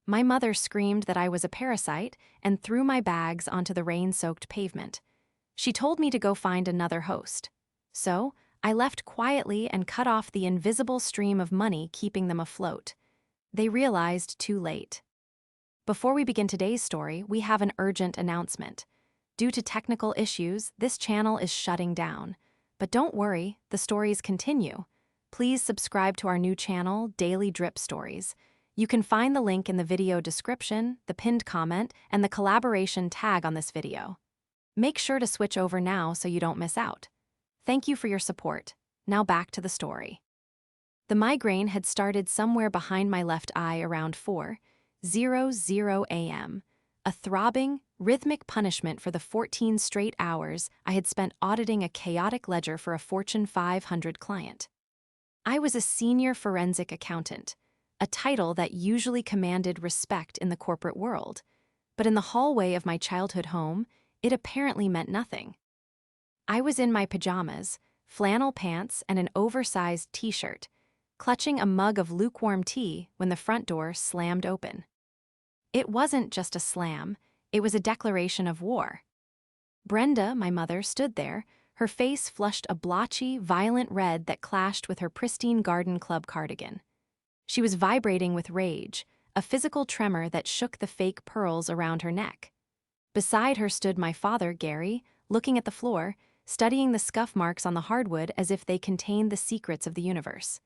My mother screamed that I was a parasite and threw my bags onto the rain-soaked pavement. She told me to go find another host. So, I left quietly and cut off the invisible stream of money keeping them afloat. They realized too late. Before we begin today's story, we have an urgent announcement. Due to technical issues, this channel is shutting down. But don't worry, the stories continue. Please subscribe to our new channel, Daily Drip Stories. You can find the link in the video description, the pinned comment, and the collaboration tag on this video. Make sure to switch over now so you don't miss out. Thank you for your support. Now back to the story. The migraine had started somewhere behind my left eye around 4:00 a.m., a throbbing, rhythmic punishment for the 14 straight hours I had spent auditing a chaotic ledger for a Fortune 500 client. I was a senior forensic accountant, a title that usually commanded respect in the corporate world, but in the hallway of my childhood home, it apparently meant nothing. I was in my pajamas, flannel pants, and an oversized t-shirt, clutching a mug of lukewarm tea when the front door slammed open. It wasn't just a slam, it was a declaration of war. Brenda, my mother, stood there, her face flushed a blotchy, violent red that clashed with her pristine garden club cardigan. She was vibrating with rage, a physical tremor that shook the fake pearls around her neck. Beside her stood my father, Gary, looking at the floor, studying the scuff marks on the hardwood as if they contained the secrets of the universe.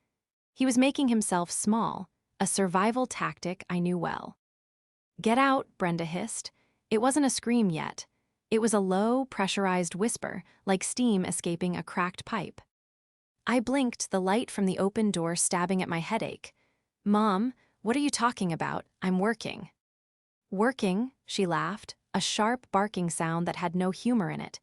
He was making himself small, a survival tactic I knew well. "Get out," Brenda hissed. It wasn't a scream yet. It was a low, pressurized whisper, like steam escaping a cracked pipe. I blinked, the light from the open door stabbing at my headache. "Mom, what are you talking about? I'm working." "Working?" she laughed, a sharp barking sound that had no humor in it.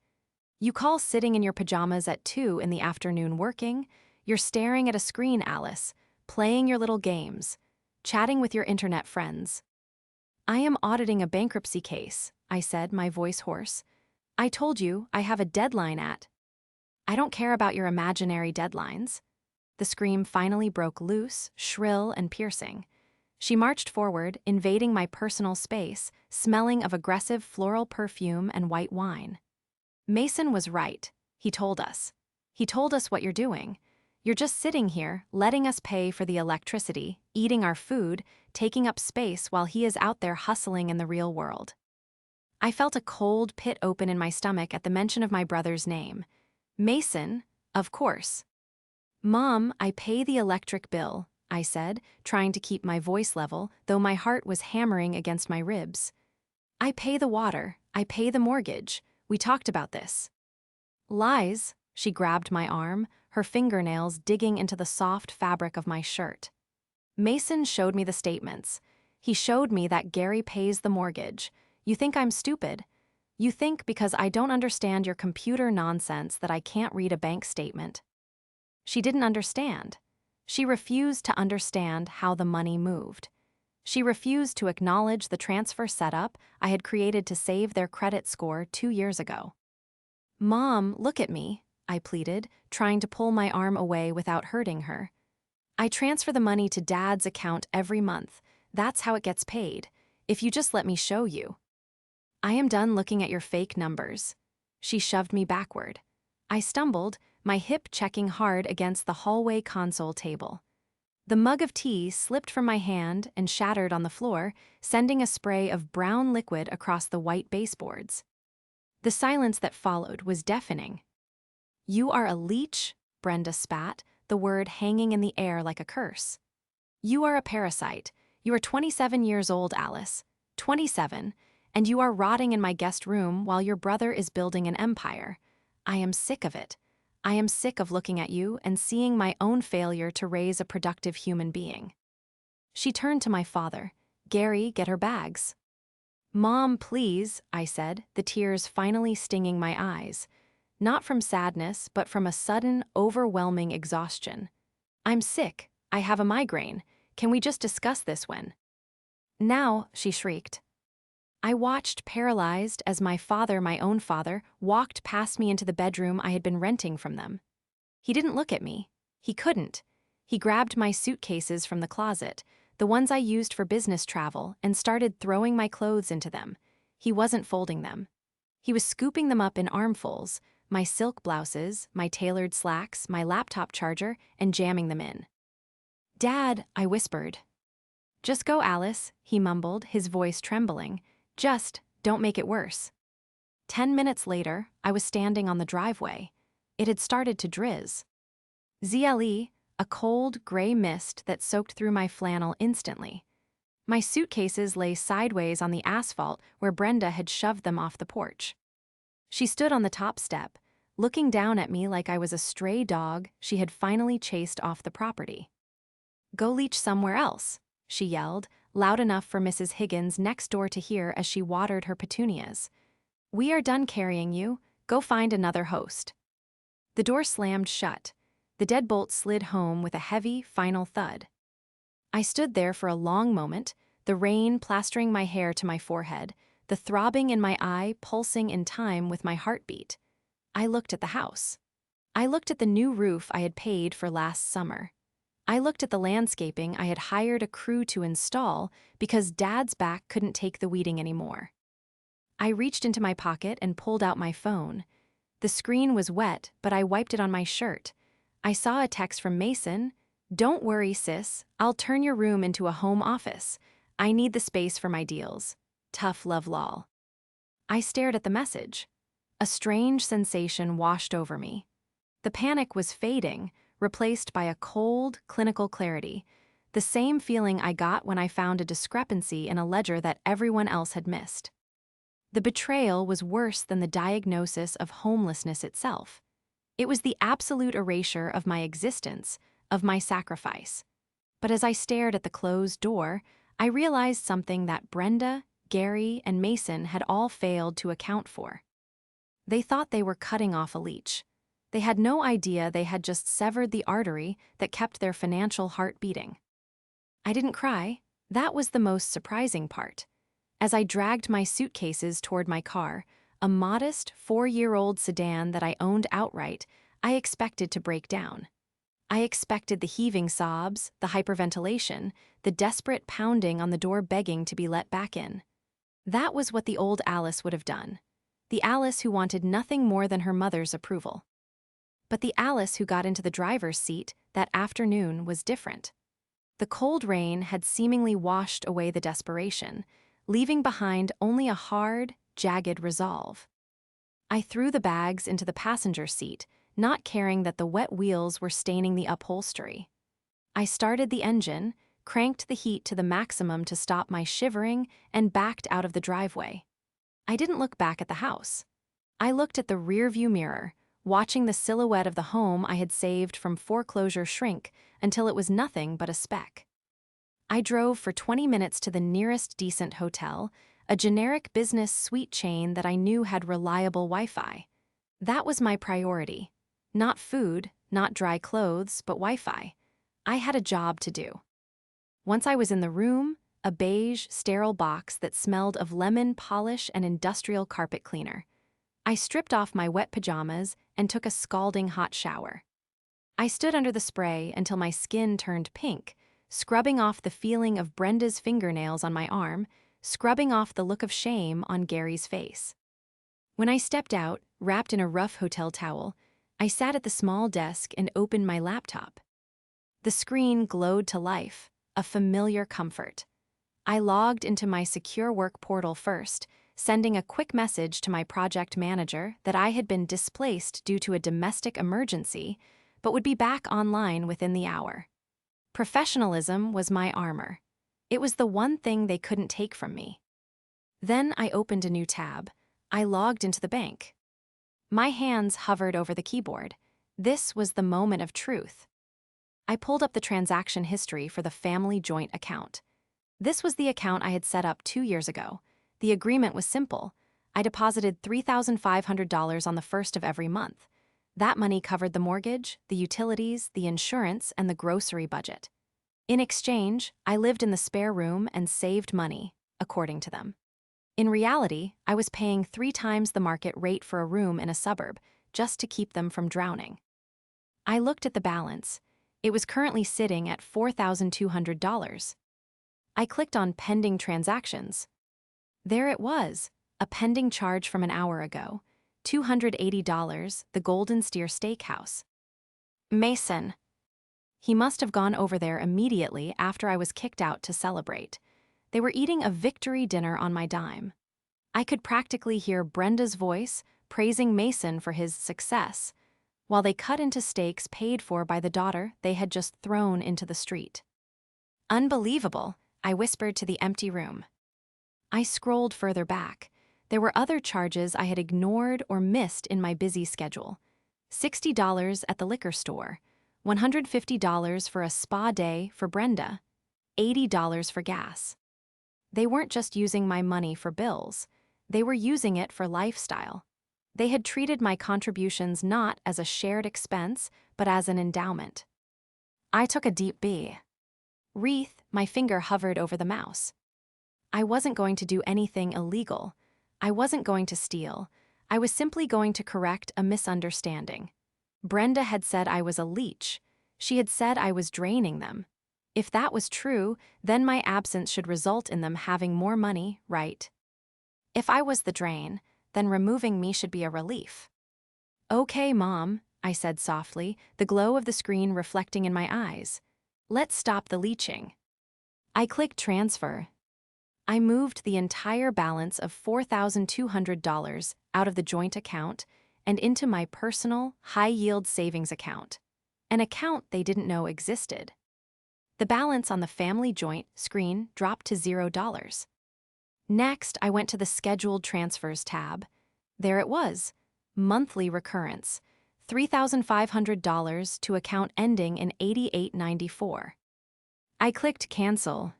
"You call sitting in your pajamas at 2 in the afternoon working? You're staring at a screen, Alice, playing your little games, chatting with your internet friends." "I am auditing a bankruptcy case," I said, my voice hoarse. "I told you I have a deadline at." "I don't care about your imaginary deadlines." The scream finally broke loose, shrill and piercing. She marched forward, invading my personal space, smelling of aggressive floral perfume and white wine. "Mason was right. He told us. He told us what you're doing. You're just sitting here, letting us pay for the electricity, eating our food, taking up space while he is out there hustling in the real world." I felt a cold pit open in my stomach at the mention of my brother's name. Mason, of course. "Mom, I pay the electric bill," I said, trying to keep my voice level, though my heart was hammering against my ribs. "I pay the water, I pay the mortgage. We talked about this." "Lies," she grabbed my arm, her fingernails digging into the soft fabric of my shirt. "Mason showed me the statements. He showed me that Gary pays the mortgage. You think I'm stupid? You think because I don't understand your computer nonsense that I can't read a bank statement." She didn't understand. She refused to understand how the money moved. She refused to acknowledge the transfer setup I had created to save their credit score 2 years ago. "Mom, look at me," I pleaded, trying to pull my arm away without hurting her. "I transfer the money to Dad's account every month. That's how it gets paid. If you just let me show you." "I am done looking at your fake numbers." She shoved me backward. I stumbled, my hip checking hard against the hallway console table. The mug of tea slipped from my hand and shattered on the floor, sending a spray of brown liquid across the white baseboards. The silence that followed was deafening. "You are a leech," Brenda spat, the word hanging in the air like a curse. "You are a parasite. You are 27 years old, Alice. 27, and you are rotting in my guest room while your brother is building an empire. I am sick of it. I am sick of looking at you and seeing my own failure to raise a productive human being." She turned to my father. "Gary, get her bags." "Mom, please," I said, the tears finally stinging my eyes. Not from sadness, but from a sudden, overwhelming exhaustion. "I'm sick. I have a migraine. Can we just discuss this when?" "Now," she shrieked. I watched, paralyzed, as my father, my own father, walked past me into the bedroom I had been renting from them. He didn't look at me. He couldn't. He grabbed my suitcases from the closet, the ones I used for business travel, and started throwing my clothes into them. He wasn't folding them. He was scooping them up in armfuls, my silk blouses, my tailored slacks, my laptop charger, and jamming them in. "Dad," I whispered. "Just go, Alice," he mumbled, his voice trembling. "Just don't make it worse." 10 minutes later, I was standing on the driveway. It had started to drizz. ZLE, a cold, gray mist that soaked through my flannel instantly. My suitcases lay sideways on the asphalt where Brenda had shoved them off the porch. She stood on the top step, looking down at me like I was a stray dog she had finally chased off the property. "Go leech somewhere else," she yelled, loud enough for Mrs. Higgins next door to hear as she watered her petunias. "We are done carrying you. Go find another host." The door slammed shut. The deadbolt slid home with a heavy, final thud. I stood there for a long moment, the rain plastering my hair to my forehead, the throbbing in my eye pulsing in time with my heartbeat. I looked at the house. I looked at the new roof I had paid for last summer. I looked at the landscaping I had hired a crew to install because Dad's back couldn't take the weeding anymore. I reached into my pocket and pulled out my phone. The screen was wet, but I wiped it on my shirt. I saw a text from Mason. "Don't worry, sis. I'll turn your room into a home office. I need the space for my deals. Tough love, lol." I stared at the message. A strange sensation washed over me. The panic was fading, replaced by a cold, clinical clarity, the same feeling I got when I found a discrepancy in a ledger that everyone else had missed. The betrayal was worse than the diagnosis of homelessness itself. It was the absolute erasure of my existence, of my sacrifice. But as I stared at the closed door, I realized something that Brenda, Gary, and Mason had all failed to account for. They thought they were cutting off a leech. They had no idea they had just severed the artery that kept their financial heart beating. I didn't cry. That was the most surprising part. As I dragged my suitcases toward my car, a modest 4-year-old sedan that I owned outright, I expected to break down. I expected the heaving sobs, the hyperventilation, the desperate pounding on the door begging to be let back in. That was what the old Alice would have done. The Alice who wanted nothing more than her mother's approval. But the Alice who got into the driver's seat that afternoon was different. The cold rain had seemingly washed away the desperation, leaving behind only a hard, jagged resolve. I threw the bags into the passenger seat, not caring that the wet wheels were staining the upholstery. I started the engine, cranked the heat to the maximum to stop my shivering, and backed out of the driveway. I didn't look back at the house. I looked at the rearview mirror, watching the silhouette of the home I had saved from foreclosure shrink until it was nothing but a speck. I drove for 20 minutes to the nearest decent hotel, a generic business suite chain that I knew had reliable Wi-Fi. That was my priority. Not food, not dry clothes, but Wi-Fi. I had a job to do. Once I was in the room, a beige, sterile box that smelled of lemon polish and industrial carpet cleaner. I stripped off my wet pajamas and took a scalding hot shower. I stood under the spray until my skin turned pink, scrubbing off the feeling of Brenda's fingernails on my arm, scrubbing off the look of shame on Gary's face. When I stepped out, wrapped in a rough hotel towel, I sat at the small desk and opened my laptop. The screen glowed to life, a familiar comfort. I logged into my secure work portal first, sending a quick message to my project manager that I had been displaced due to a domestic emergency, but would be back online within the hour. Professionalism was my armor. It was the one thing they couldn't take from me. Then I opened a new tab. I logged into the bank. My hands hovered over the keyboard. This was the moment of truth. I pulled up the transaction history for the family joint account. This was the account I had set up 2 years ago. The agreement was simple. I deposited $3,500 on the first of every month. That money covered the mortgage, the utilities, the insurance, and the grocery budget. In exchange, I lived in the spare room and saved money, according to them. In reality, I was paying 3 times the market rate for a room in a suburb, just to keep them from drowning. I looked at the balance. It was currently sitting at $4,200. I clicked on pending transactions. There it was, a pending charge from an hour ago. $280, the Golden Steer Steakhouse. Mason. He must have gone over there immediately after I was kicked out to celebrate. They were eating a victory dinner on my dime. I could practically hear Brenda's voice praising Mason for his success, while they cut into steaks paid for by the daughter they had just thrown into the street. Unbelievable, I whispered to the empty room. I scrolled further back. There were other charges I had ignored or missed in my busy schedule. $60 at the liquor store, $150 for a spa day for Brenda, $80 for gas. They weren't just using my money for bills. They were using it for lifestyle. They had treated my contributions not as a shared expense, but as an endowment. I took a deep breath. My finger hovered over the mouse. I wasn't going to do anything illegal. I wasn't going to steal. I was simply going to correct a misunderstanding. Brenda had said I was a leech. She had said I was draining them. If that was true, then my absence should result in them having more money, right? If I was the drain, then removing me should be a relief. Okay, Mom, I said softly, the glow of the screen reflecting in my eyes. Let's stop the leeching. I clicked transfer. I moved the entire balance of $4,200 out of the joint account and into my personal, high-yield savings account, an account they didn't know existed. The balance on the family joint screen dropped to $0. Next, I went to the Scheduled Transfers tab. There it was, monthly recurrence, $3,500 to account ending in 8894. I clicked Cancel.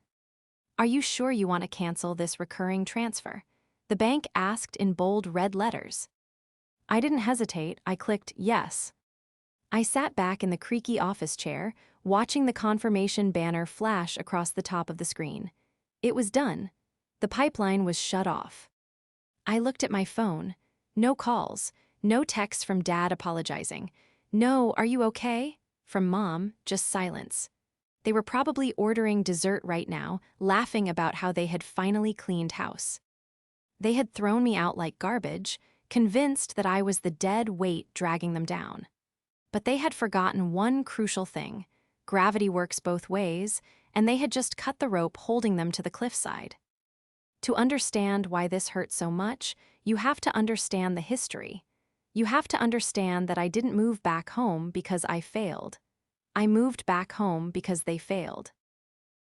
Are you sure you want to cancel this recurring transfer? The bank asked in bold red letters. I didn't hesitate, I clicked Yes. I sat back in the creaky office chair, watching the confirmation banner flash across the top of the screen. It was done. The pipeline was shut off. I looked at my phone. No calls, no texts from Dad apologizing. No, are you okay? From Mom, just silence. They were probably ordering dessert right now, laughing about how they had finally cleaned house. They had thrown me out like garbage, convinced that I was the dead weight dragging them down. But they had forgotten one crucial thing. Gravity works both ways, and they had just cut the rope holding them to the cliffside. To understand why this hurt so much, you have to understand the history. You have to understand that I didn't move back home because I failed. I moved back home because they failed.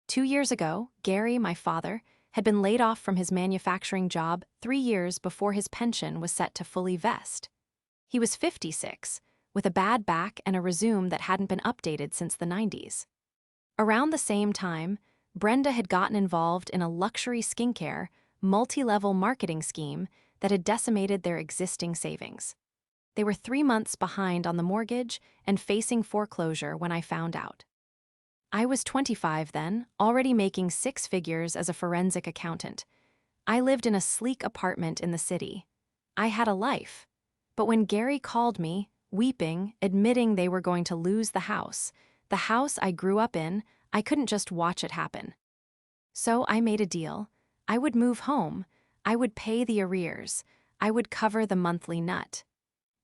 2 years ago, Gary, my father, had been laid off from his manufacturing job 3 years before his pension was set to fully vest. He was 56, with a bad back and a resume that hadn't been updated since the 90s. Around the same time, Brenda had gotten involved in a luxury skincare, multi-level marketing scheme that had decimated their existing savings. They were 3 months behind on the mortgage and facing foreclosure when I found out. I was 25 then, already making 6 figures as a forensic accountant. I lived in a sleek apartment in the city. I had a life. But when Gary called me, weeping, admitting they were going to lose the house I grew up in, I couldn't just watch it happen. So I made a deal. I would move home. I would pay the arrears. I would cover the monthly nut.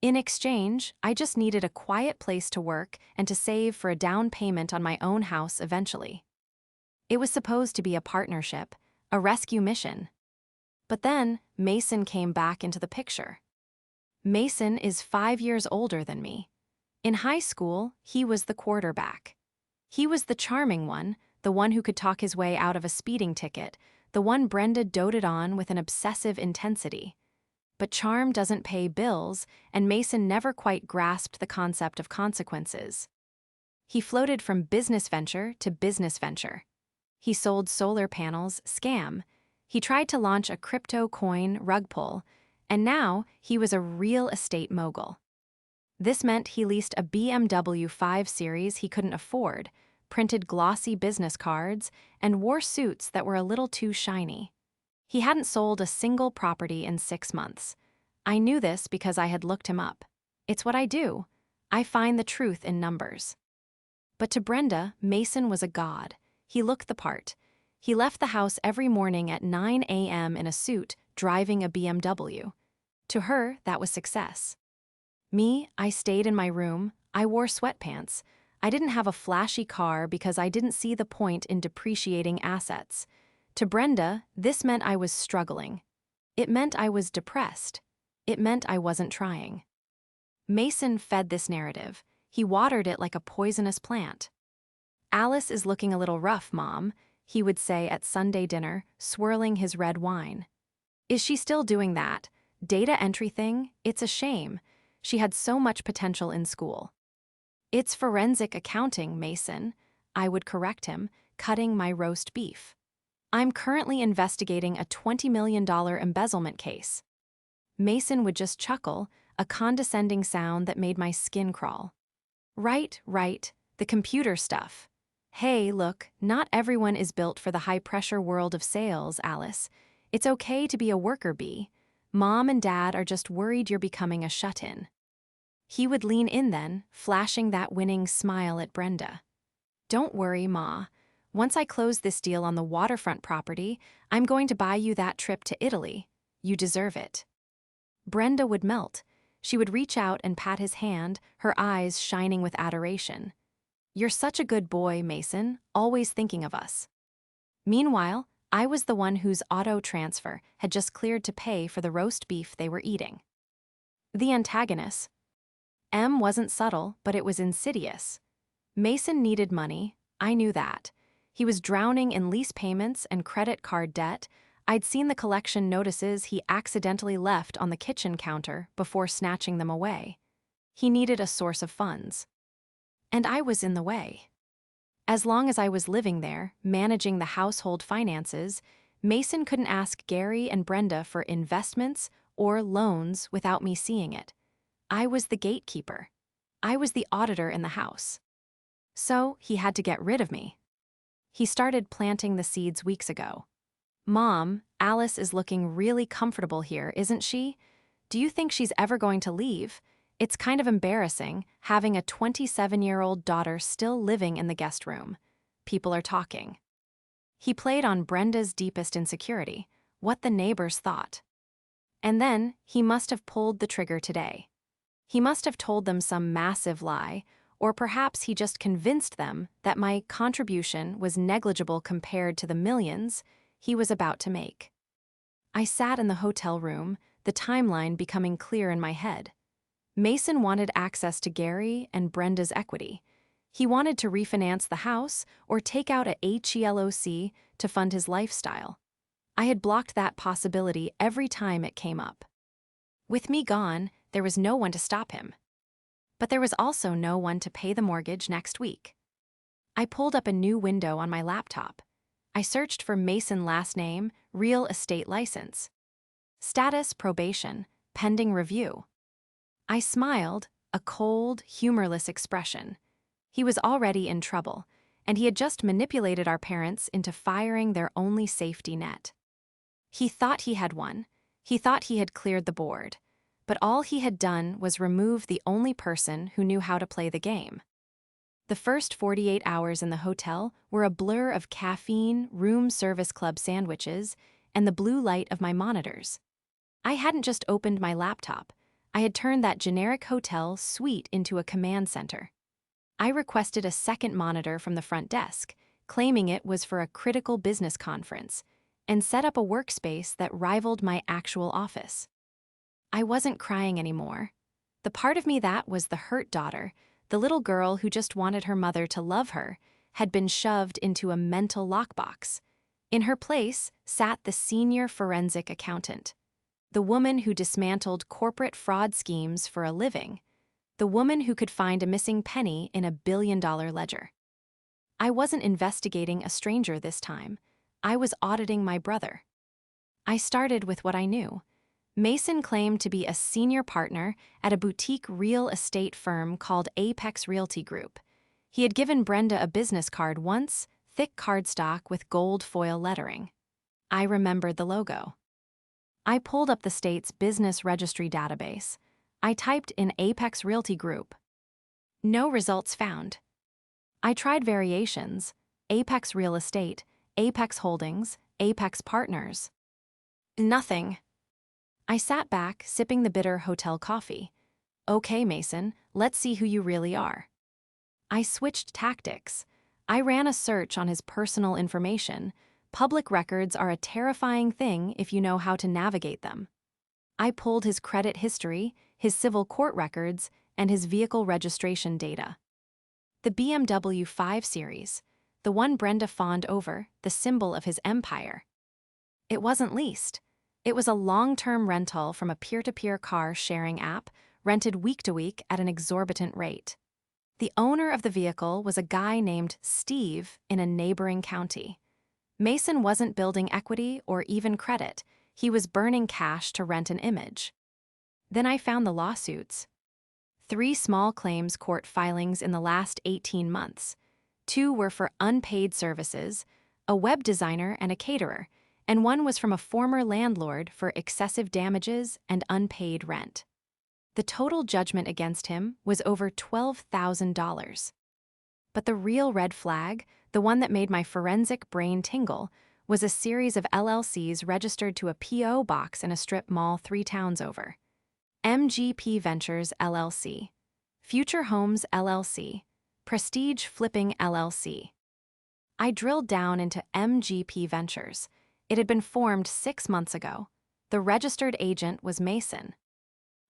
In exchange, I just needed a quiet place to work and to save for a down payment on my own house eventually. It was supposed to be a partnership, a rescue mission. But then, Mason came back into the picture. Mason is 5 years older than me. In high school, he was the quarterback. He was the charming one, the one who could talk his way out of a speeding ticket, the one Brenda doted on with an obsessive intensity. But charm doesn't pay bills, and Mason never quite grasped the concept of consequences. He floated from business venture to business venture. He sold solar panels, scam. He tried to launch a crypto coin, rug pull, and now he was a real estate mogul. This meant he leased a BMW 5 Series he couldn't afford, printed glossy business cards, and wore suits that were a little too shiny. He hadn't sold a single property in 6 months. I knew this because I had looked him up. It's what I do. I find the truth in numbers. But to Brenda, Mason was a god. He looked the part. He left the house every morning at 9 a.m. in a suit, driving a BMW. To her, that was success. Me, I stayed in my room, I wore sweatpants. I didn't have a flashy car because I didn't see the point in depreciating assets. To Brenda, this meant I was struggling. It meant I was depressed. It meant I wasn't trying. Mason fed this narrative. He watered it like a poisonous plant. "Alice is looking a little rough, Mom," he would say at Sunday dinner, swirling his red wine. "Is she still doing that data entry thing? It's a shame. She had so much potential in school." "It's forensic accounting, Mason," I would correct him, cutting my roast beef. "I'm currently investigating a $20 million embezzlement case." Mason would just chuckle, a condescending sound that made my skin crawl. Right, the computer stuff. "Hey, look, not everyone is built for the high-pressure world of sales, Alice. It's okay to be a worker bee. Mom and Dad are just worried you're becoming a shut-in." He would lean in then, flashing that winning smile at Brenda. "Don't worry, Ma. Once I close this deal on the waterfront property, I'm going to buy you that trip to Italy. You deserve it." Brenda would melt. She would reach out and pat his hand, her eyes shining with adoration. "You're such a good boy, Mason, always thinking of us." Meanwhile, I was the one whose auto transfer had just cleared to pay for the roast beef they were eating. The antagonist. M wasn't subtle, but it was insidious. Mason needed money, I knew that. He was drowning in lease payments and credit card debt. I'd seen the collection notices he accidentally left on the kitchen counter before snatching them away. He needed a source of funds. And I was in the way. As long as I was living there, managing the household finances, Mason couldn't ask Gary and Brenda for investments or loans without me seeing it. I was the gatekeeper. I was the auditor in the house. So he had to get rid of me. He started planting the seeds weeks ago. "Mom, Alice is looking really comfortable here, isn't she? Do you think she's ever going to leave? It's kind of embarrassing, having a 27-year-old daughter still living in the guest room. People are talking." He played on Brenda's deepest insecurity, what the neighbors thought. And then he must have pulled the trigger today. He must have told them some massive lie, or perhaps he just convinced them that my contribution was negligible compared to the millions he was about to make. I sat in the hotel room, the timeline becoming clear in my head. Mason wanted access to Gary and Brenda's equity. He wanted to refinance the house or take out a HELOC to fund his lifestyle. I had blocked that possibility every time it came up. With me gone, there was no one to stop him. But there was also no one to pay the mortgage next week. I pulled up a new window on my laptop. I searched for Mason last name, real estate license. Status probation, pending review. I smiled, a cold, humorless expression. He was already in trouble, and he had just manipulated our parents into firing their only safety net. He thought he had won. He thought he had cleared the board. But all he had done was remove the only person who knew how to play the game. The first 48 hours in the hotel were a blur of caffeine, room service club sandwiches, and the blue light of my monitors. I hadn't just opened my laptop. I had turned that generic hotel suite into a command center. I requested a second monitor from the front desk, claiming it was for a critical business conference, and set up a workspace that rivaled my actual office. I wasn't crying anymore. The part of me that was the hurt daughter, the little girl who just wanted her mother to love her, had been shoved into a mental lockbox. In her place sat the senior forensic accountant, the woman who dismantled corporate fraud schemes for a living, the woman who could find a missing penny in a billion-dollar ledger. I wasn't investigating a stranger this time. I was auditing my brother. I started with what I knew. Mason claimed to be a senior partner at a boutique real estate firm called Apex Realty Group. He had given Brenda a business card once, thick cardstock with gold foil lettering. I remembered the logo. I pulled up the state's business registry database. I typed in Apex Realty Group. No results found. I tried variations: Apex Real Estate, Apex Holdings, Apex Partners. Nothing. I sat back, sipping the bitter hotel coffee. Okay, Mason, let's see who you really are. I switched tactics. I ran a search on his personal information. Public records are a terrifying thing if you know how to navigate them. I pulled his credit history, his civil court records, and his vehicle registration data. The BMW 5 Series, the one Brenda fawned over, the symbol of his empire. It wasn't leased. It was a long-term rental from a peer-to-peer car sharing app, rented week to week at an exorbitant rate. The owner of the vehicle was a guy named Steve in a neighboring county. Mason wasn't building equity or even credit. He was burning cash to rent an image. Then I found the lawsuits. 3 small claims court filings in the last 18 months. 2 were for unpaid services, a web designer and a caterer, and 1 was from a former landlord for excessive damages and unpaid rent. The total judgment against him was over $12,000. But the real red flag, the one that made my forensic brain tingle, was a series of LLCs registered to a P.O. box in a strip mall 3 towns over. MGP Ventures LLC, Future Homes LLC, Prestige Flipping LLC. I drilled down into MGP Ventures. It had been formed 6 months ago. The registered agent was Mason.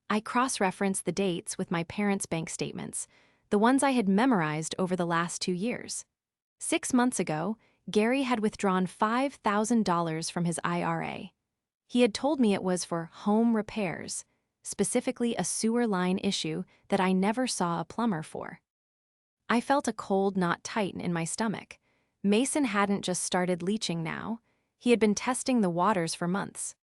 I cross-referenced the dates with my parents' bank statements, the ones I had memorized over the last 2 years. 6 months ago, Gary had withdrawn $5,000 from his IRA. He had told me it was for home repairs, specifically a sewer line issue that I never saw a plumber for. I felt a cold knot tighten in my stomach. Mason hadn't just started leeching now. He had been testing the waters for months.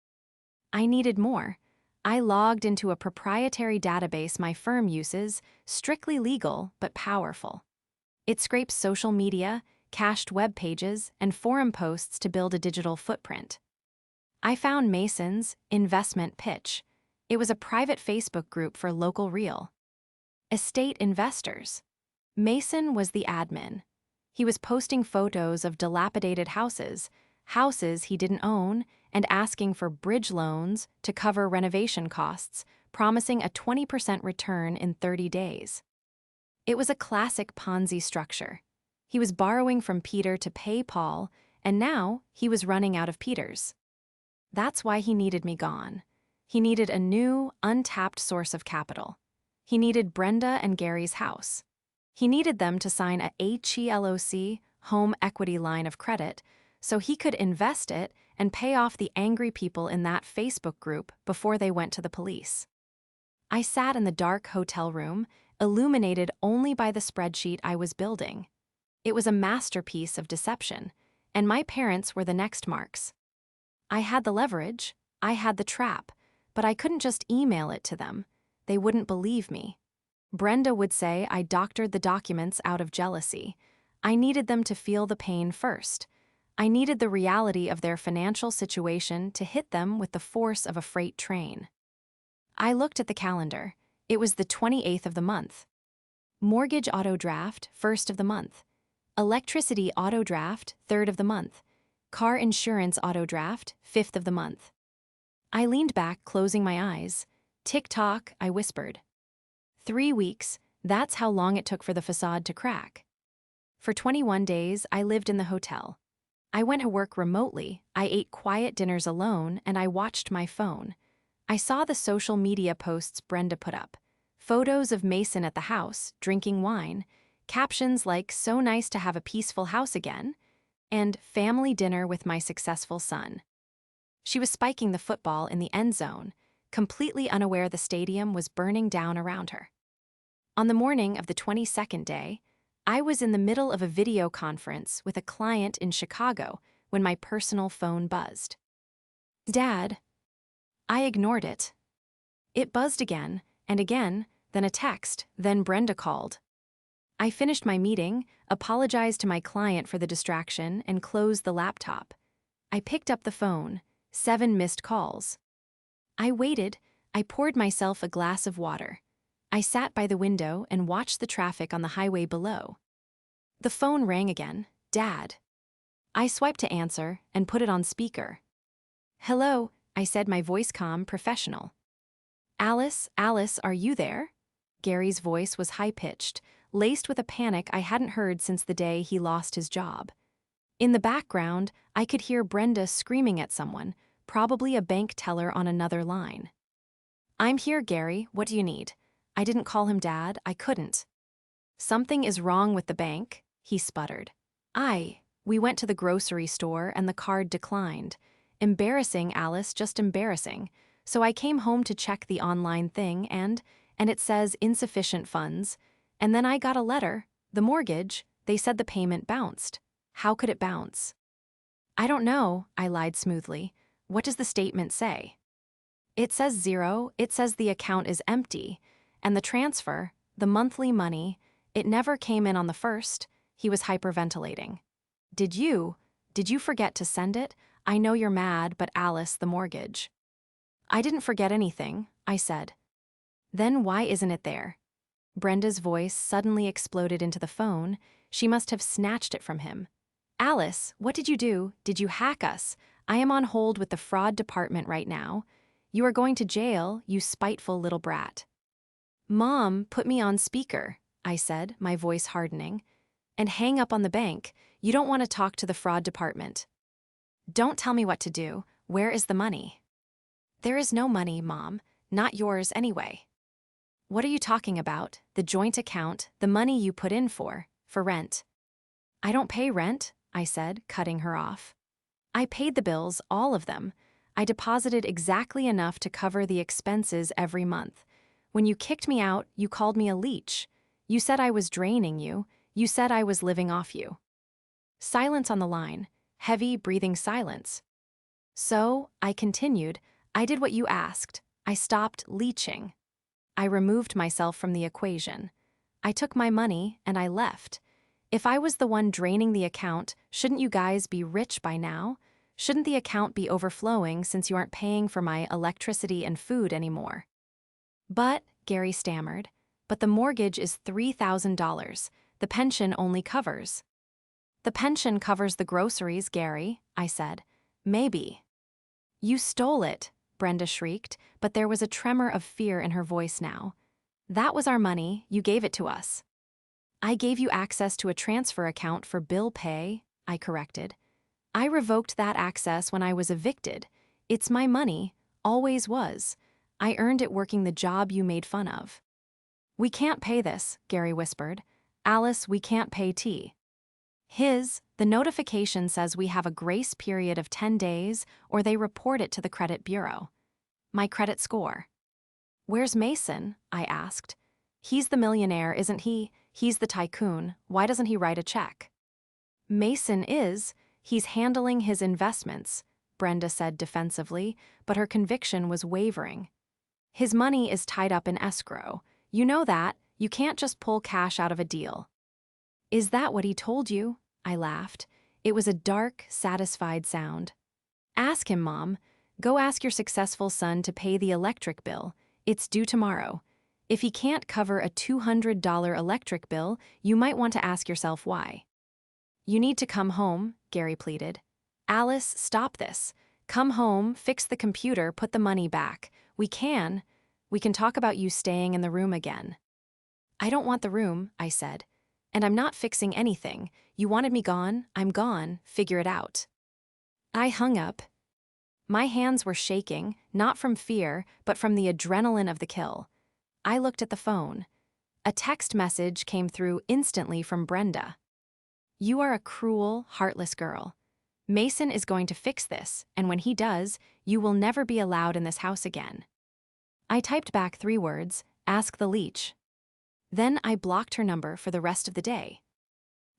I needed more. I logged into a proprietary database my firm uses, strictly legal but powerful. It scrapes social media, cached web pages, and forum posts to build a digital footprint. I found Mason's investment pitch. It was a private Facebook group for local real estate investors. Mason was the admin. He was posting photos of dilapidated houses he didn't own, and asking for bridge loans to cover renovation costs, promising a 20% return in 30 days. It was a classic Ponzi structure. He was borrowing from Peter to pay Paul, and now he was running out of Peters. That's why he needed me gone. He needed a new, untapped source of capital. He needed Brenda and Gary's house. He needed them to sign a HELOC, home equity line of credit, so he could invest it and pay off the angry people in that Facebook group before they went to the police. I sat in the dark hotel room, illuminated only by the spreadsheet I was building. It was a masterpiece of deception, and my parents were the next marks. I had the leverage, I had the trap, but I couldn't just email it to them. They wouldn't believe me. Brenda would say I doctored the documents out of jealousy. I needed them to feel the pain first. I needed the reality of their financial situation to hit them with the force of a freight train. I looked at the calendar. It was the 28th of the month. Mortgage auto draft, 1st of the month. Electricity auto draft, 3rd of the month. Car insurance auto draft, 5th of the month. I leaned back, closing my eyes. Tick-tock, I whispered. 3 weeks, that's how long it took for the facade to crack. For 21 days, I lived in the hotel. I went to work remotely, I ate quiet dinners alone, and I watched my phone. I saw the social media posts Brenda put up. Photos of Mason at the house, drinking wine, captions like, "So nice to have a peaceful house again," and "family dinner with my successful son." She was spiking the football in the end zone, completely unaware the stadium was burning down around her. On the morning of the 22nd day, I was in the middle of a video conference with a client in Chicago when my personal phone buzzed. "Dad." I ignored it. It buzzed again, then a text, then Brenda called. I finished my meeting, apologized to my client for the distraction, and closed the laptop. I picked up the phone, 7 missed calls. I waited, I poured myself a glass of water. I sat by the window and watched the traffic on the highway below. The phone rang again. "Dad." I swiped to answer and put it on speaker. "Hello," I said, my voice calm, professional. "Alice, Alice, are you there?" Gary's voice was high-pitched, laced with a panic I hadn't heard since the day he lost his job. In the background, I could hear Brenda screaming at someone, probably a bank teller on another line. "I'm here, Gary, what do you need?" I didn't call him Dad, I couldn't. "Something is wrong with the bank," he sputtered. We went to the grocery store and the card declined. Embarrassing, Alice, just embarrassing. So I came home to check the online thing and it says insufficient funds. And then I got a letter, the mortgage, they said the payment bounced. How could it bounce? "I don't know," I lied smoothly. "What does the statement say?" "It says 0, it says the account is empty. And the transfer, the monthly money, it never came in on the 1st. He was hyperventilating. Did you forget to send it? I know you're mad, but Alice, the mortgage." "I didn't forget anything," I said. "Then why isn't it there?" Brenda's voice suddenly exploded into the phone. She must have snatched it from him. "Alice, what did you do? Did you hack us? I am on hold with the fraud department right now. You are going to jail, you spiteful little brat." "Mom, put me on speaker," I said, my voice hardening. "And hang up on the bank. You don't want to talk to the fraud department." "Don't tell me what to do. Where is the money?" "There is no money, Mom. Not yours anyway." "What are you talking about? The joint account, the money you put in for rent." "I don't pay rent," I said, cutting her off. "I paid the bills, all of them. I deposited exactly enough to cover the expenses every month. When you kicked me out, you called me a leech. You said I was draining you. You said I was living off you." Silence on the line, heavy, breathing silence. "So," I continued, "I did what you asked. I stopped leeching. I removed myself from the equation. I took my money and I left. If I was the one draining the account, shouldn't you guys be rich by now? Shouldn't the account be overflowing since you aren't paying for my electricity and food anymore?" "But," Gary stammered, "but the mortgage is $3,000. The pension only covers." "The pension covers the groceries, Gary," I said. "Maybe." "You stole it," Brenda shrieked, but there was a tremor of fear in her voice now. "That was our money, you gave it to us." "I gave you access to a transfer account for bill pay," I corrected. "I revoked that access when I was evicted. It's my money, always was. I earned it working the job you made fun of." "We can't pay this," Gary whispered. "Alice, we can't pay T." The notification says we have a grace period of 10 days or they report it to the credit bureau." "My credit score." "Where's Mason?" I asked. "He's the millionaire, isn't he? He's the tycoon. Why doesn't he write a check?" He's handling his investments," Brenda said defensively, but her conviction was wavering. "His money is tied up in escrow. You know that. You can't just pull cash out of a deal." "Is that what he told you?" I laughed. It was a dark, satisfied sound. "Ask him, Mom. Go ask your successful son to pay the electric bill. It's due tomorrow. If he can't cover a $200 electric bill, you might want to ask yourself why." "You need to come home," Gary pleaded. "Alice, stop this. Come home, fix the computer, put the money back. We can talk about you staying in the room again." "I don't want the room," I said. "And I'm not fixing anything. You wanted me gone, I'm gone, figure it out." I hung up. My hands were shaking, not from fear, but from the adrenaline of the kill. I looked at the phone. A text message came through instantly from Brenda. "You are a cruel, heartless girl. Mason is going to fix this, and when he does, you will never be allowed in this house again." I typed back 3 words, "Ask the Leech." Then I blocked her number for the rest of the day.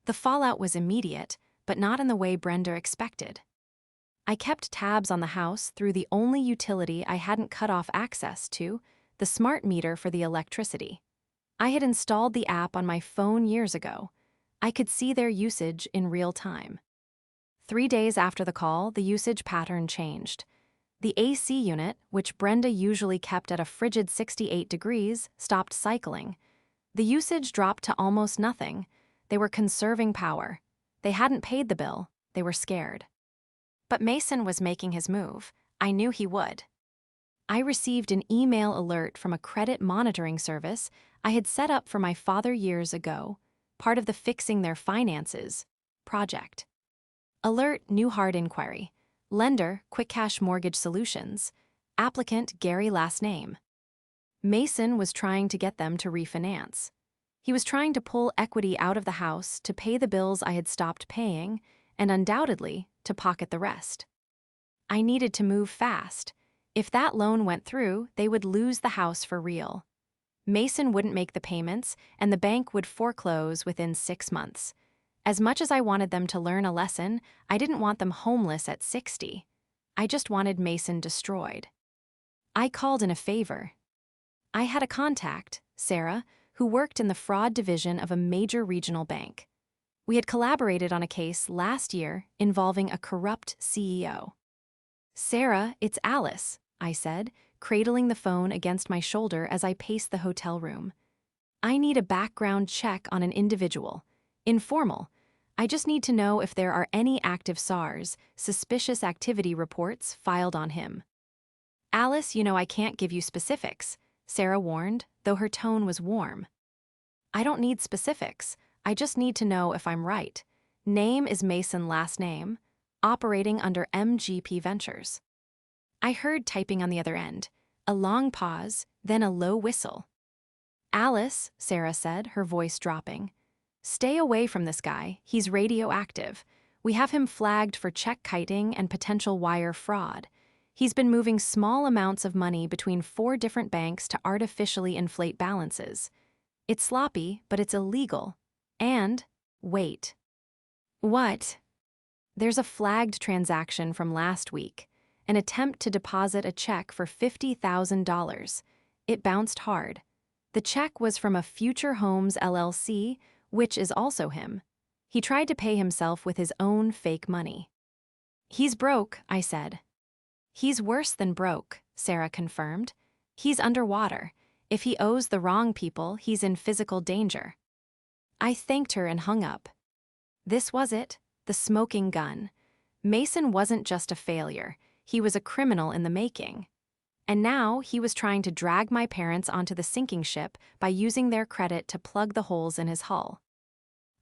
The fallout was immediate, but not in the way Brenda expected. I kept tabs on the house through the only utility I hadn't cut off access to, the smart meter for the electricity. I had installed the app on my phone years ago. I could see their usage in real time. 3 days after the call, the usage pattern changed. The AC unit, which Brenda usually kept at a frigid 68 degrees, stopped cycling. The usage dropped to almost nothing. They were conserving power. They hadn't paid the bill. they were scared. But Mason was making his move. I knew he would. I received an email alert from a credit monitoring service I had set up for my father years ago, part of the Fixing Their Finances project. Alert: New Hard Inquiry. Lender: Quick Cash Mortgage Solutions. Applicant: Gary last name. Mason was trying to get them to refinance. He was trying to pull equity out of the house to pay the bills I had stopped paying, and undoubtedly to pocket the rest. I needed to move fast. If that loan went through, they would lose the house for real. Mason wouldn't make the payments, and the bank would foreclose within 6 months. As much as I wanted them to learn a lesson, I didn't want them homeless at 60. I just wanted Mason destroyed. I called in a favor. I had a contact, Sarah, who worked in the fraud division of a major regional bank. We had collaborated on a case last year involving a corrupt CEO. "Sarah, it's Alice," I said, cradling the phone against my shoulder as I paced the hotel room. "I need a background check on an individual. Informal. I just need to know if there are any active SARS, suspicious activity reports, filed on him." "Alice, I can't give you specifics," Sarah warned, though her tone was warm. "I don't need specifics. I just need to know if I'm right. Name is Mason last name, operating under MGP Ventures." I heard typing on the other end, a long pause, then a low whistle. "Alice," Sarah said, her voice dropping. "Stay away from this guy. He's radioactive. We have him flagged for check kiting and potential wire fraud. He's been moving small amounts of money between 4 different banks to artificially inflate balances. It's sloppy, but it's illegal. And, wait." "What?" "There's a flagged transaction from last week, an attempt to deposit a check for $50,000. It bounced hard. The check was from a Future Homes LLC, which is also him. He tried to pay himself with his own fake money." "He's broke," I said. "He's worse than broke," Sarah confirmed. "He's underwater. If he owes the wrong people, he's in physical danger." I thanked her and hung up. This was it, the smoking gun. Mason wasn't just a failure. He was a criminal in the making. And now he was trying to drag my parents onto the sinking ship by using their credit to plug the holes in his hull.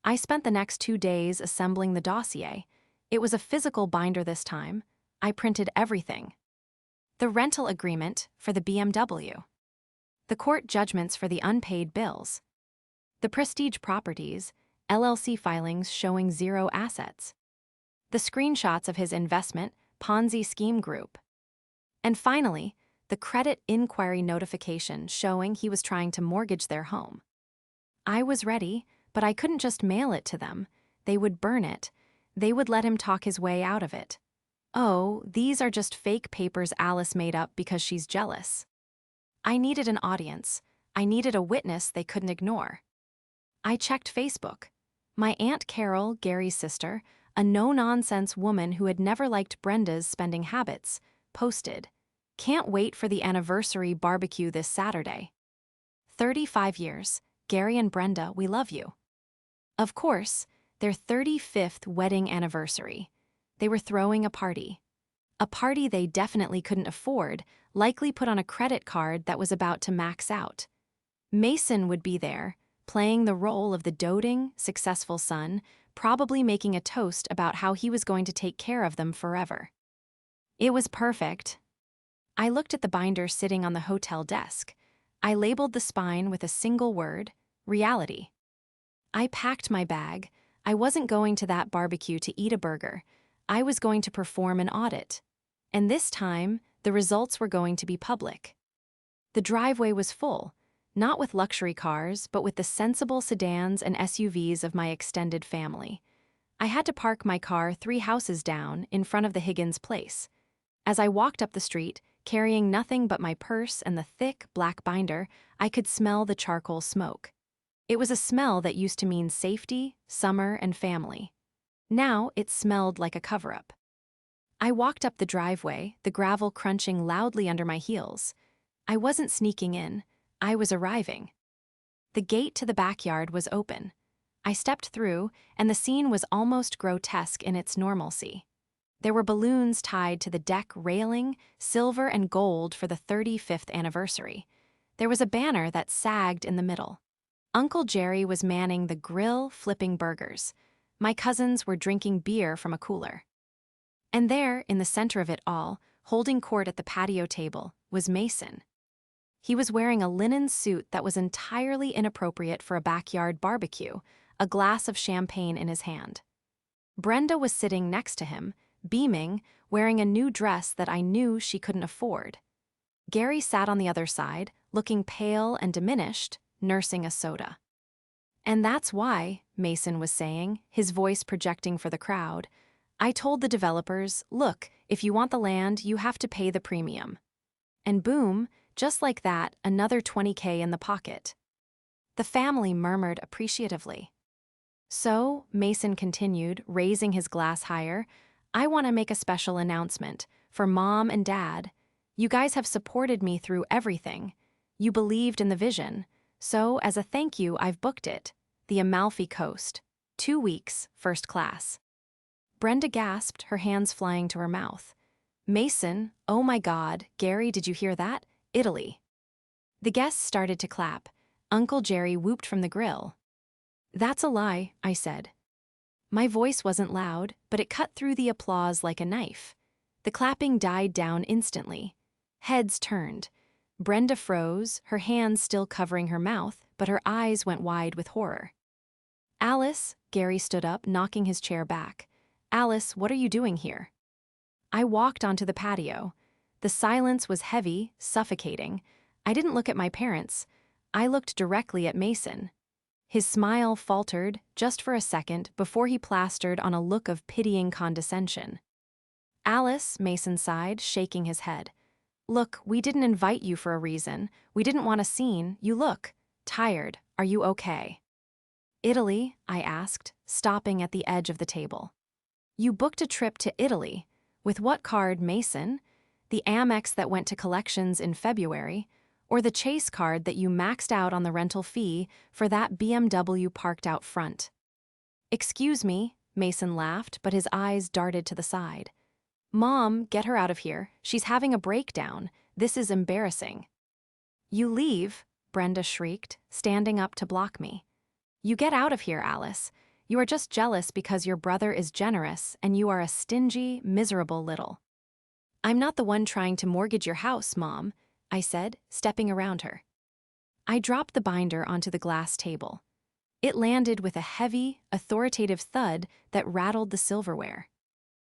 I spent the next 2 days assembling the dossier. It was a physical binder this time. I printed everything. The rental agreement for the BMW. The court judgments for the unpaid bills. The Prestige Properties, LLC filings showing 0 assets. The screenshots of his investment, Ponzi scheme group. And finally, the credit inquiry notification showing he was trying to mortgage their home. I was ready, but I couldn't just mail it to them. They would burn it. They would let him talk his way out of it. Oh, these are just fake papers Alice made up because she's jealous. I needed an audience. I needed a witness they couldn't ignore. I checked Facebook. My Aunt Carol, Gary's sister, a no-nonsense woman who had never liked Brenda's spending habits, posted, "Can't wait for the anniversary barbecue this Saturday. 35 years, Gary and Brenda, we love you." Of course, their 35th wedding anniversary. They were throwing a party. A party they definitely couldn't afford, likely put on a credit card that was about to max out. Mason would be there, playing the role of the doting, successful son, probably making a toast about how he was going to take care of them forever. It was perfect. I looked at the binder sitting on the hotel desk. I labeled the spine with a single word: reality. I packed my bag. I wasn't going to that barbecue to eat a burger. I was going to perform an audit. And this time, the results were going to be public. The driveway was full, not with luxury cars, but with the sensible sedans and SUVs of my extended family. I had to park my car 3 houses down in front of the Higgins place. As I walked up the street, carrying nothing but my purse and the thick, black binder, I could smell the charcoal smoke. It was a smell that used to mean safety, summer, and family. Now it smelled like a cover-up. I walked up the driveway, the gravel crunching loudly under my heels. I wasn't sneaking in. I was arriving. The gate to the backyard was open. I stepped through, and the scene was almost grotesque in its normalcy. There were balloons tied to the deck railing, silver and gold for the 35th anniversary. There was a banner that sagged in the middle. Uncle Jerry was manning the grill, flipping burgers. My cousins were drinking beer from a cooler. And there, in the center of it all, holding court at the patio table, was Mason. He was wearing a linen suit that was entirely inappropriate for a backyard barbecue, a glass of champagne in his hand. Brenda was sitting next to him, beaming, wearing a new dress that I knew she couldn't afford. Gary sat on the other side, looking pale and diminished, nursing a soda. And that's why, Mason was saying, his voice projecting for the crowd, I told the developers, look, if you want the land, you have to pay the premium. And boom, just like that, another $20K in the pocket. The family murmured appreciatively. So, Mason continued, raising his glass higher, I want to make a special announcement for Mom and Dad. You guys have supported me through everything. You believed in the vision. So, as a thank you, I've booked it. The Amalfi Coast. 2 weeks, first class. Brenda gasped, her hands flying to her mouth. Mason, oh my God, Gary, did you hear that? Italy. The guests started to clap. Uncle Jerry whooped from the grill. That's a lie, I said. My voice wasn't loud, but it cut through the applause like a knife. The clapping died down instantly. Heads turned. Brenda froze, her hands still covering her mouth, but her eyes went wide with horror. Alice, Gary stood up, knocking his chair back. Alice, what are you doing here? I walked onto the patio. The silence was heavy, suffocating. I didn't look at my parents. I looked directly at Mason. His smile faltered, just for a second, before he plastered on a look of pitying condescension. Alice, Mason sighed, shaking his head. Look, we didn't invite you for a reason. We didn't want a scene. You look tired. Are you okay? Italy, I asked, stopping at the edge of the table. You booked a trip to Italy. With what card, Mason? The Amex that went to collections in February, or the Chase card that you maxed out on the rental fee for that BMW parked out front? Excuse me, Mason laughed, but his eyes darted to the side. Mom, get her out of here. She's having a breakdown. This is embarrassing. You leave, Brenda shrieked, standing up to block me. You get out of here, Alice. You are just jealous because your brother is generous and you are a stingy, miserable little. I'm not the one trying to mortgage your house, Mom, I said, stepping around her. I dropped the binder onto the glass table. It landed with a heavy, authoritative thud that rattled the silverware.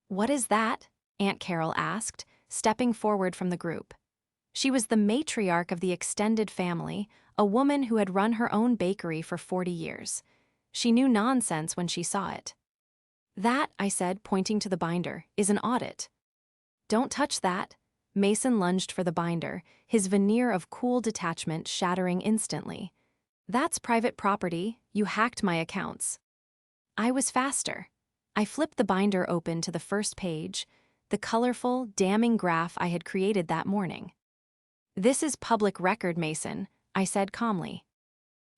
What is that? Aunt Carol asked, stepping forward from the group. She was the matriarch of the extended family, a woman who had run her own bakery for 40 years. She knew nonsense when she saw it. That, I said, pointing to the binder, is an audit. Don't touch that. Mason lunged for the binder, his veneer of cool detachment shattering instantly. That's private property. You hacked my accounts. I was faster. I flipped the binder open to the first page, the colorful, damning graph I had created that morning. This is public record, Mason, I said calmly.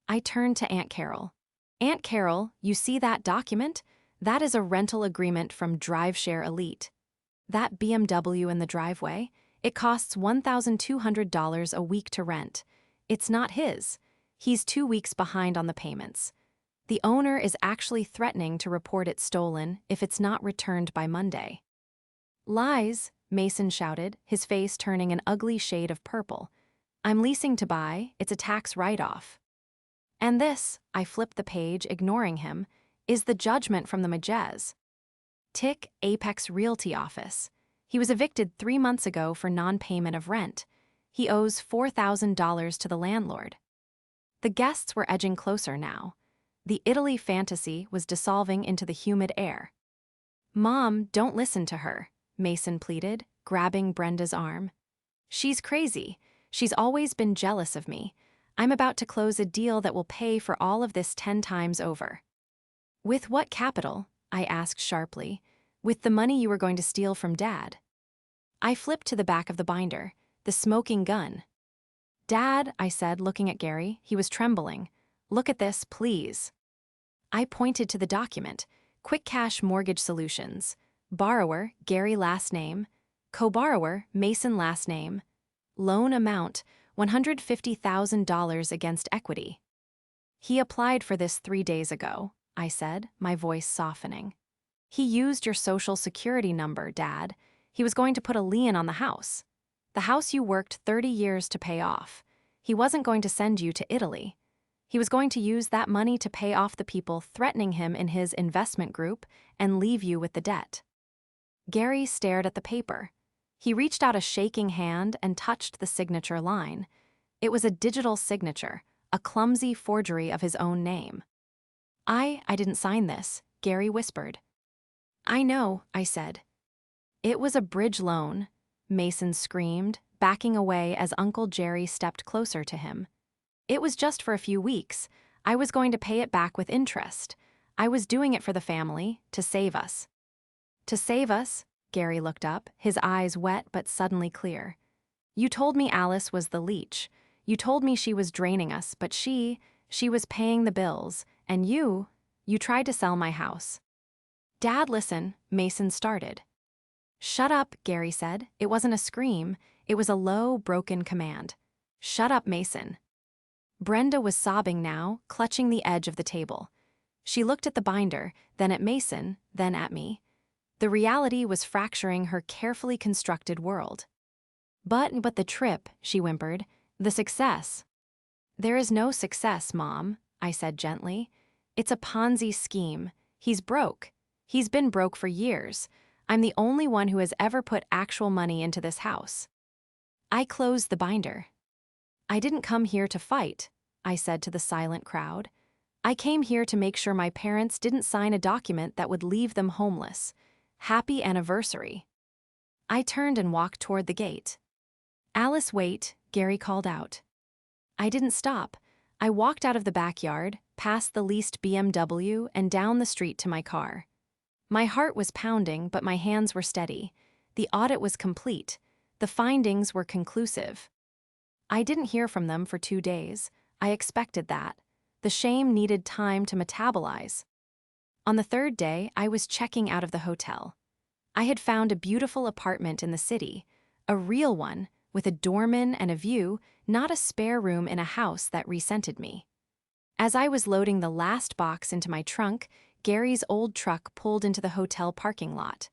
I turned to Aunt Carol. Aunt Carol, you see that document? That is a rental agreement from DriveShare Elite. That BMW in the driveway, it costs $1,200 a week to rent. It's not his. He's 2 weeks behind on the payments. The owner is actually threatening to report it stolen if it's not returned by Monday. Lies, Mason shouted, his face turning an ugly shade of purple. I'm leasing to buy, it's a tax write-off. And this, I flipped the page, ignoring him, is the judgment from the Majez. Tick Apex Realty Office. He was evicted 3 months ago for non-payment of rent. He owes $4,000 to the landlord. The guests were edging closer now. The Italy fantasy was dissolving into the humid air. Mom, don't listen to her, Mason pleaded, grabbing Brenda's arm. She's crazy. She's always been jealous of me. I'm about to close a deal that will pay for all of this 10 times over. With what capital? I asked sharply. With the money you were going to steal from Dad. I flipped to the back of the binder, the smoking gun. Dad, I said, looking at Gary. He was trembling. Look at this, please. I pointed to the document. Quick Cash Mortgage Solutions. Borrower, Gary last name. Co-borrower, Mason last name. Loan amount, $150,000 against equity. He applied for this 3 days ago, I said, my voice softening. He used your social security number, Dad. He was going to put a lien on the house. The house you worked 30 years to pay off. He wasn't going to send you to Italy. He was going to use that money to pay off the people threatening him in his investment group and leave you with the debt. Gary stared at the paper. He reached out a shaking hand and touched the signature line. It was a digital signature, a clumsy forgery of his own name. I didn't sign this, Gary whispered. I know, I said. It was a bridge loan, Mason screamed, backing away as Uncle Jerry stepped closer to him. It was just for a few weeks. I was going to pay it back with interest. I was doing it for the family, to save us. To save us? Gary looked up, his eyes wet but suddenly clear. You told me Alice was the leech. You told me she was draining us, but she was paying the bills, and you tried to sell my house. Dad, listen, Mason started. Shut up, Gary said. It wasn't a scream. It was a low, broken command. Shut up, Mason. Brenda was sobbing now, clutching the edge of the table. She looked at the binder, then at Mason, then at me. The reality was fracturing her carefully constructed world. But the trip, she whimpered, the success. There is no success, Mom, I said gently. It's a Ponzi scheme. He's broke. He's been broke for years. I'm the only one who has ever put actual money into this house. I closed the binder. I didn't come here to fight, I said to the silent crowd. I came here to make sure my parents didn't sign a document that would leave them homeless. Happy anniversary. I turned and walked toward the gate. Alice, wait, Gary called out. I didn't stop. I walked out of the backyard, past the leased BMW, and down the street to my car. My heart was pounding, but my hands were steady. The audit was complete. The findings were conclusive. I didn't hear from them for 2 days. I expected that. The shame needed time to metabolize. On the 3rd day, I was checking out of the hotel. I had found a beautiful apartment in the city, a real one, with a doorman and a view, not a spare room in a house that resented me. As I was loading the last box into my trunk, Gary's old truck pulled into the hotel parking lot.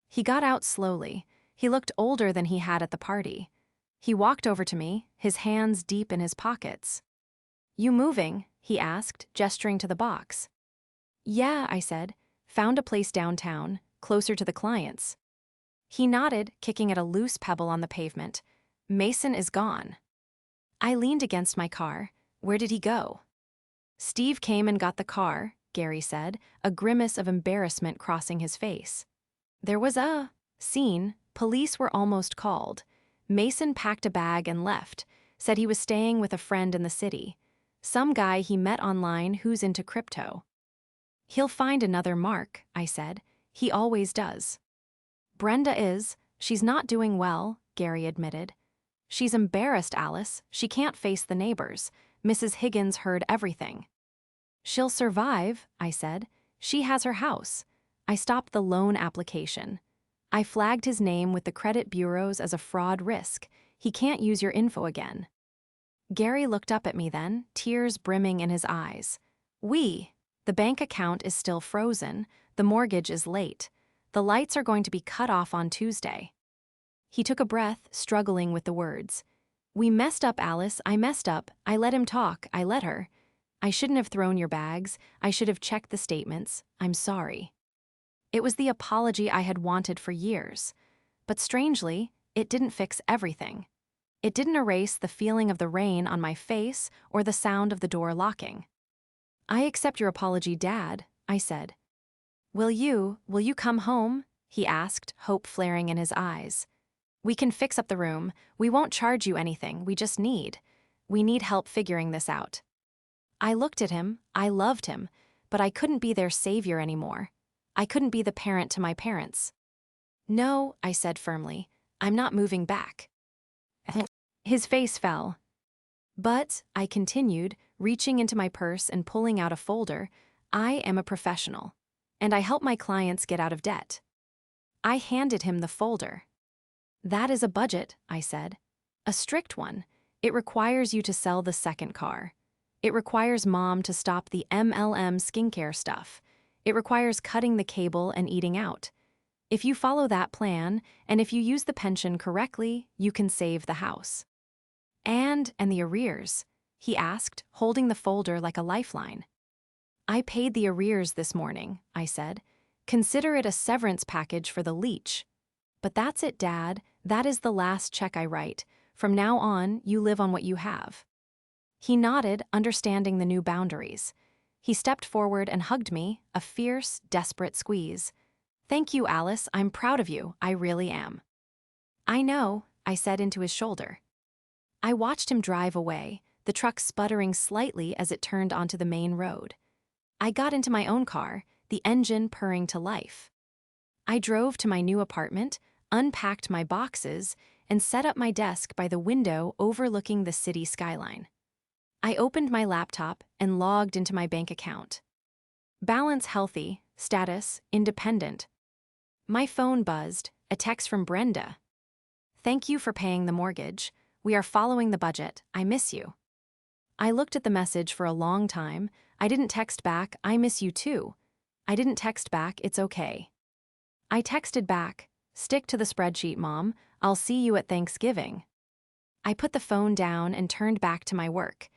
He got out slowly. He looked older than he had at the party. He walked over to me, his hands deep in his pockets. You moving? He asked, gesturing to the box. Yeah, I said. Found a place downtown, closer to the clients. He nodded, kicking at a loose pebble on the pavement. Mason is gone. I leaned against my car. Where did he go? Steve came and got the car, Gary said, a grimace of embarrassment crossing his face. There was a scene. Police were almost called. Mason packed a bag and left, said he was staying with a friend in the city. Some guy he met online who's into crypto. He'll find another Mark, I said. He always does. Brenda is. She's not doing well, Gary admitted. She's embarrassed, Alice. She can't face the neighbors. Mrs. Higgins heard everything. She'll survive, I said. She has her house. I stopped the loan application. I flagged his name with the credit bureaus as a fraud risk. He can't use your info again. Gary looked up at me then, tears brimming in his eyes. The bank account is still frozen. The mortgage is late. The lights are going to be cut off on Tuesday. He took a breath, struggling with the words. We messed up, Alice. I messed up. I let him talk. I let her. I shouldn't have thrown your bags. I should have checked the statements. I'm sorry. It was the apology I had wanted for years. But strangely, it didn't fix everything. It didn't erase the feeling of the rain on my face or the sound of the door locking. I accept your apology, Dad, I said. Will you come home? He asked, hope flaring in his eyes. We can fix up the room. We won't charge you anything. We need help figuring this out. I looked at him. I loved him, but I couldn't be their savior anymore. I couldn't be the parent to my parents. No, I said firmly. I'm not moving back. His face fell. But, I continued, reaching into my purse and pulling out a folder, I am a professional, and I help my clients get out of debt. I handed him the folder. That is a budget, I said. A strict one. It requires you to sell the second car. It requires mom to stop the MLM skincare stuff. It requires cutting the cable and eating out. If you follow that plan, and if you use the pension correctly, you can save the house. And the arrears? He asked, holding the folder like a lifeline. I paid the arrears this morning, I said. Consider it a severance package for the Leech. But that's it, Dad. That is the last check I write. From now on, you live on what you have. He nodded, understanding the new boundaries. He stepped forward and hugged me, a fierce, desperate squeeze. Thank you, Alice. I'm proud of you. I really am. I know, I said into his shoulder. I watched him drive away, the truck sputtering slightly as it turned onto the main road. I got into my own car, the engine purring to life. I drove to my new apartment, unpacked my boxes, and set up my desk by the window overlooking the city skyline. I opened my laptop and logged into my bank account. Balance healthy, status independent. My phone buzzed, a text from Brenda. Thank you for paying the mortgage. We are following the budget. I miss you. I looked at the message for a long time. I didn't text back, I miss you too. I didn't text back, it's okay. I texted back, stick to the spreadsheet, Mom. I'll see you at Thanksgiving. I put the phone down and turned back to my work.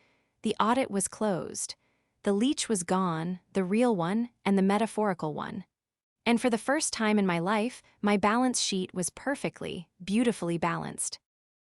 The audit was closed. The Leech was gone, the real one and the metaphorical one. And for the first time in my life, my balance sheet was perfectly, beautifully balanced.